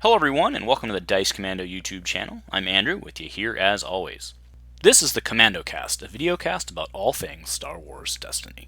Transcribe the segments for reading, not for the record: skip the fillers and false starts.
Hello everyone, and welcome to the Dice Commando YouTube channel. I'm Andrew, with you here as always. This is the Commando Cast, a video cast about all things Star Wars Destiny.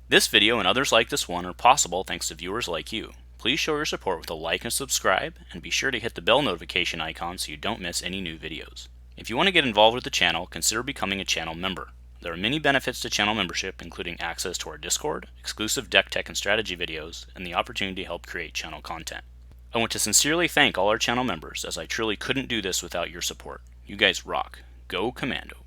This video and others like this one are possible thanks to viewers like you. Please show your support with a like and subscribe, and be sure to hit the bell notification icon so you don't miss any new videos. If you want to get involved with the channel, consider becoming a channel member. There are many benefits to channel membership, including access to our Discord, exclusive deck tech and strategy videos, and the opportunity to help create channel content. I want to sincerely thank all our channel members, as I truly couldn't do this without your support. You guys rock. Go Commando.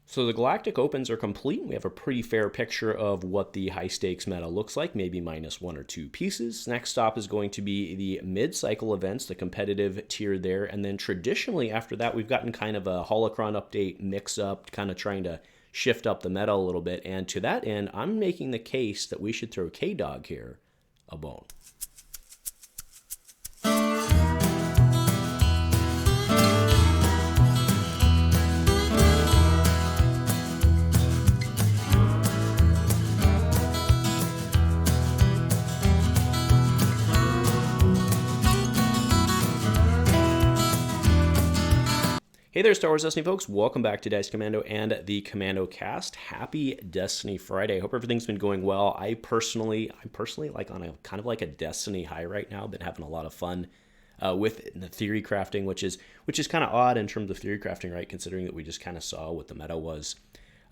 So the Galactic Opens are complete. We have a pretty fair picture of what the high stakes meta looks like, maybe minus one or two pieces. Next stop is going to be the mid-cycle events, the competitive tier there, and then traditionally after that we've gotten kind of a holocron update mix-up, kind of trying to shift up the meta a little bit, and to that end, I'm making the case that we should throw K-Dawg here a bone. Hey there, Star Wars Destiny folks. Welcome back to Dice Commando and the Commando Cast. Happy Destiny Friday. Hope everything's been going well. I'm personally like on a kind of like a Destiny high right now. Been having a lot of fun with the theory crafting, which is kind of odd in terms of theory crafting, right? Considering that we just kind of saw what the meta was.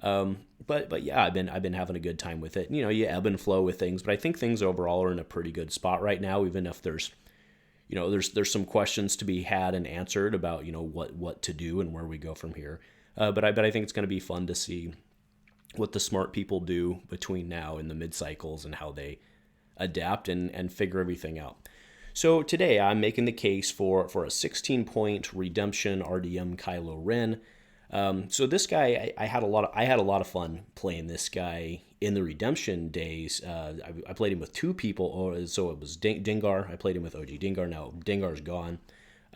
But yeah, I've been having a good time with it. You know, you ebb and flow with things, but I think things overall are in a pretty good spot right now, even if there's some questions to be had and answered about, what to do and where we go from here. But I think it's going to be fun to see what the smart people do between now and the mid-cycles and how they adapt and figure everything out. So today I'm making the case for a 16-point Redemption RDM Kylo Ren. So this guy, I had a lot of fun playing this guy in the Redemption days. I played him with two people, so it was Dengar. I played him with OG Dengar. Now Dengar's gone.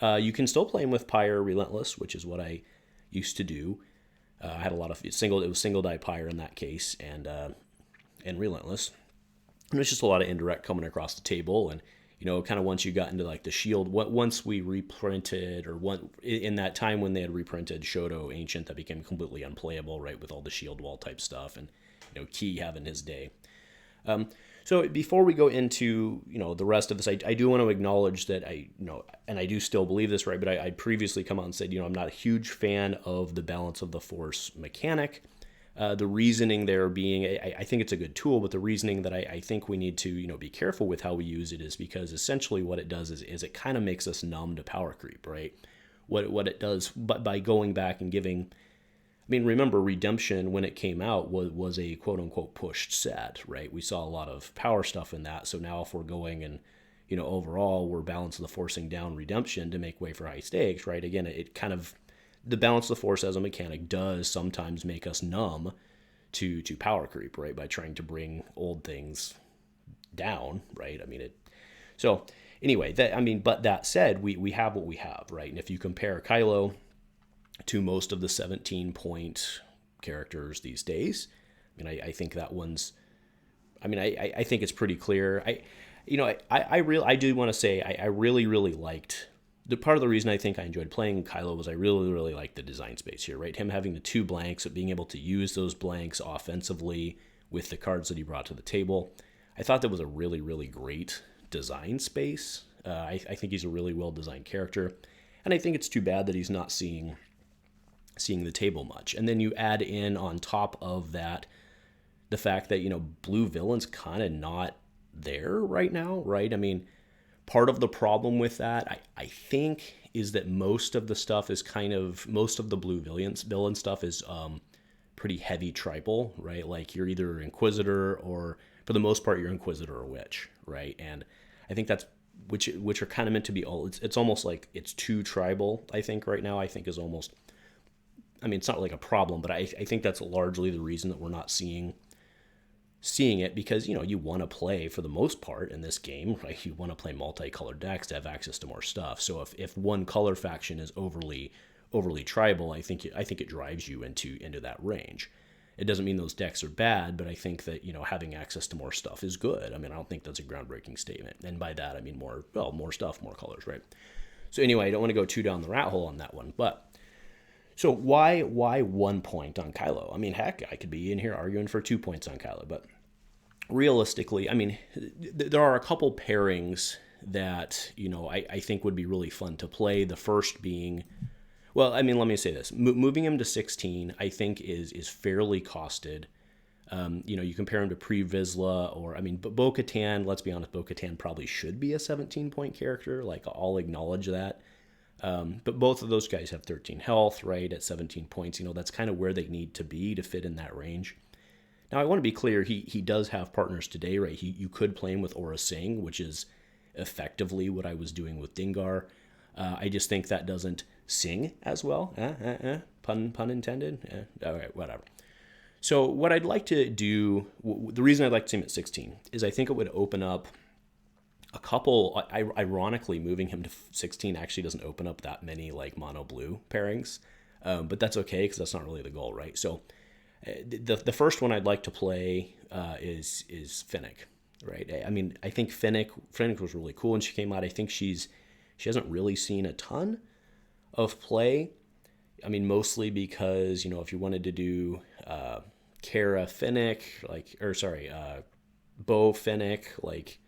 You can still play him with Pyre Relentless, which is what I used to do. I had a lot of single die Pyre in that case, and Relentless. And it was just a lot of indirect coming across the table, and kind of once you got into like the shield, once we reprinted, in that time when they had reprinted Shoto Ancient, that became completely unplayable, right, with all the shield wall type stuff, and Key having his day. So before we go into the rest of this, I do want to acknowledge that and I do still believe this, right, but I previously come out and said I'm not a huge fan of the balance of the Force mechanic. The reasoning there being, I think it's a good tool, but the reasoning that I think we need to be careful with how we use it is because essentially what it does is it kind of makes us numb to power creep, right? What it does, but by going back and giving, remember Redemption when it came out was a quote unquote pushed set, right? We saw a lot of power stuff in that, so now if we're going and overall we're balancing the forcing down Redemption to make way for high stakes, right? Again, it kind of, the balance of the Force as a mechanic does sometimes make us numb to power creep, right? By trying to bring old things down, right? So anyway, but that said, we have what we have, right? And if you compare Kylo to most of the 17-point characters these days, I think that one's, I think it's pretty clear. I do want to say I really liked. The part of the reason I think I enjoyed playing Kylo was I really liked the design space here, right? Him having the two blanks, being able to use those blanks offensively with the cards that he brought to the table. I thought that was a really great design space. I think he's a really well-designed character, and I think it's too bad that he's not seeing the table much. And then you add in on top of that the fact that, blue villain's kind of not there right now, right? Part of the problem with that, I think, is that most of the stuff is most of the blue villain stuff is pretty heavy tribal, right? Like you're either Inquisitor or, for the most part, you're Inquisitor or Witch, right? And I think that's, which are kind of meant to be all, it's almost like it's too tribal, I think, right now. I think is almost, it's not like a problem, but I think that's largely the reason that we're not seeing it, because you want to play, for the most part in this game, right? You want to play multicolored decks to have access to more stuff. So if one color faction is overly tribal, I think it drives you into that range. It doesn't mean those decks are bad, but I think that, having access to more stuff is good. I mean, I don't think that's a groundbreaking statement. And by that, I mean more stuff, more colors, right? So anyway, I don't want to go too down the rat hole on that one. But so why 1 point on Kylo? I mean, heck, I could be in here arguing for 2 points on Kylo. But realistically, I mean, there are a couple pairings that, I think would be really fun to play. The first being, well, I mean, let me say this. Moving him to 16, I think, is fairly costed. You compare him to Pre-Vizsla or, I mean, Bo-Katan, let's be honest, Bo-Katan probably should be a 17-point character. Like, I'll acknowledge that. But both of those guys have 13 health, right, at 17 points. That's kind of where they need to be to fit in that range. Now, I want to be clear, he does have partners today, right? You could play him with Aura Singh, which is effectively what I was doing with Dengar. I just think that doesn't sing as well. Pun intended. All right, whatever. So what I'd like to do, the reason I'd like to see him at 16 is I think it would open up a couple, ironically, moving him to 16 actually doesn't open up that many like mono blue pairings, but that's okay because that's not really the goal, right? So the first one I'd like to play is Fennec, right? I mean, I think Fennec was really cool when she came out. I think she hasn't really seen a ton of play. I mean, mostly because, if you wanted to do Kara Fennec, Bo Fennec, like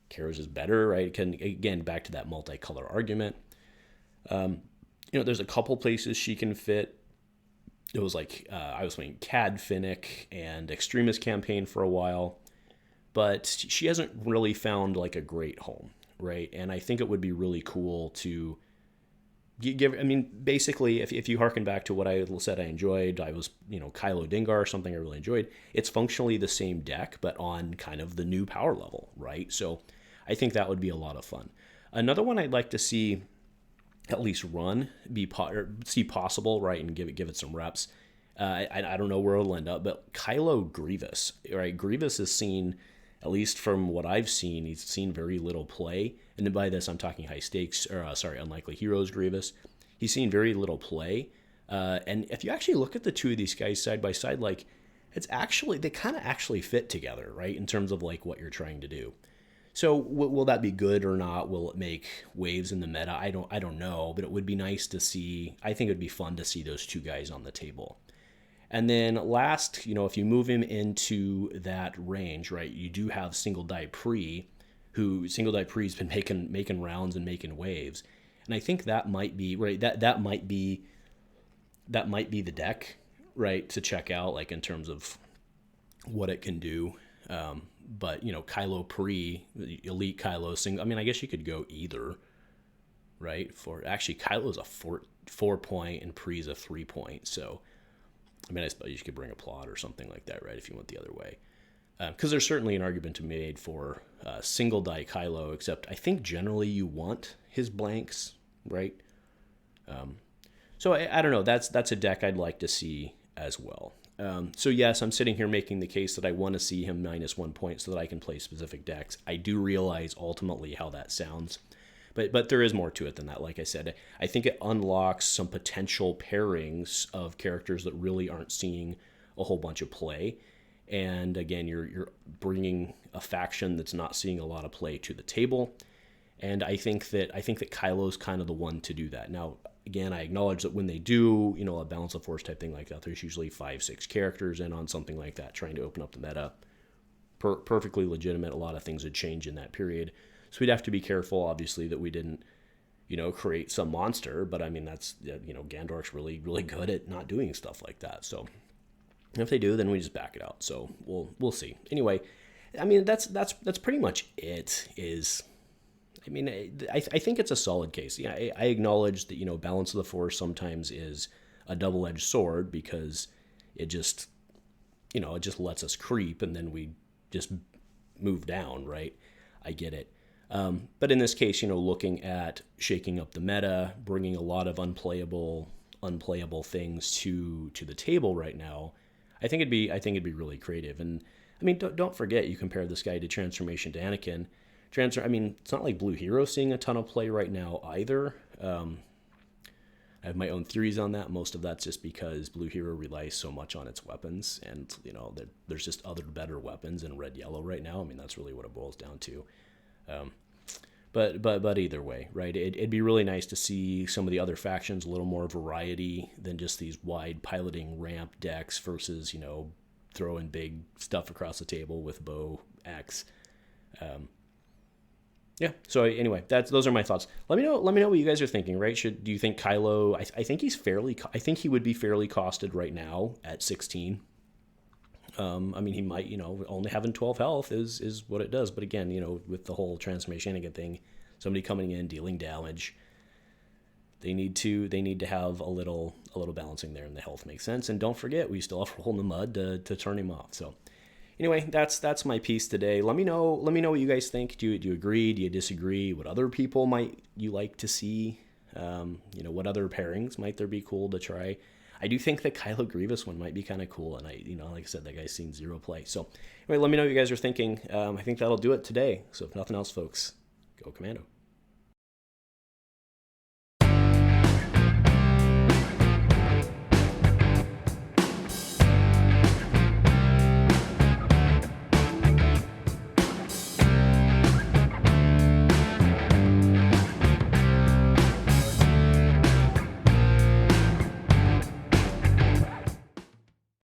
Kara's is better, right? Again, back to that multicolor argument. There's a couple places she can fit. It was like, I was playing Cad Fennec and Extremist Campaign for a while, but she hasn't really found like a great home, right? And I think it would be really cool to basically, if you harken back to what I said I enjoyed, I was, Kylo Dengar, something I really enjoyed. It's functionally the same deck, but on kind of the new power level, right? So I think that would be a lot of fun. Another one I'd like to see at least see possible, right, and give it some reps. I don't know where it'll end up, but Kylo Grievous, right? Grievous is seen, at least from what I've seen, he's seen very little play. And by this, I'm talking high stakes, Unlikely Heroes Grievous. He's seen very little play. And if you actually look at the two of these guys side by side, like, they kind of actually fit together, right? In terms of like what you're trying to do. So will that be good or not? Will it make waves in the meta? I don't know, but it would be nice to see. I think it would be fun to see those two guys on the table. And then last, if you move him into that range, right, you do have Single Die Pre's been making rounds and making waves. And I think that might be, right, that might be the deck, right, to check out, like in terms of what it can do. But, Kylo Pre, Elite Kylo Single, I mean, I guess you could go either, right? Actually, Kylo's a 4 point and Pre's a 3 point. So, I mean, I suppose you could bring a plot or something like that, right, if you went the other way. Because there's certainly an argument to be made for single die Kylo, except I think generally you want his blanks, right? So I don't know. That's a deck I'd like to see as well. So yes, I'm sitting here making the case that I want to see him -1 point so that I can play specific decks. I do realize ultimately how that sounds, but there is more to it than that. Like I said, I think it unlocks some potential pairings of characters that really aren't seeing a whole bunch of play. And again, you're bringing a faction that's not seeing a lot of play to the table. And I think that Kylo's kind of the one to do that. Now, again, I acknowledge that when they do, a balance of force type thing like that, there's usually 5-6 characters in on something like that, trying to open up the meta. Perfectly legitimate. A lot of things would change in that period. So we'd have to be careful, obviously, that we didn't, create some monster. But I mean, that's, Gandorf's really, really good at not doing stuff like that. So if they do, then we just back it out. So we'll see. Anyway, I mean, that's pretty much it. I think it's a solid case. Yeah, I acknowledge that, balance of the force sometimes is a double-edged sword because it just lets us creep and then we just move down, right? I get it. But in this case, looking at shaking up the meta, bringing a lot of unplayable things to the table right now, I think it'd be really creative. And I mean, don't forget, you compare this guy to Transformation to Anakin. I mean, it's not like Blue Hero seeing a ton of play right now either. I have my own theories on that. Most of that's just because Blue Hero relies so much on its weapons, and there's just other better weapons in Red Yellow right now. I mean, that's really what it boils down to. But either way, right? It'd be really nice to see some of the other factions a little more variety than just these wide piloting ramp decks versus throwing big stuff across the table with Bo X. Yeah. So anyway, those are my thoughts. Let me know what you guys are thinking. Right? Do you think Kylo? I think he would be fairly costed right now at 16. I mean, he might, only having 12 health is what it does. But again, with the whole transformation Anakin thing, somebody coming in dealing damage, they need to have a little balancing there, and the health makes sense. And don't forget, we still have Roll in the Mud to turn him off. So. Anyway, that's my piece today. Let me know what you guys think. Do you agree? Do you disagree? What other people might you like to see? What other pairings might there be cool to try? I do think the Kylo Grievous one might be kind of cool, and like I said, that guy's seen zero play. So anyway, let me know what you guys are thinking. I think that'll do it today. So if nothing else, folks, go Commando.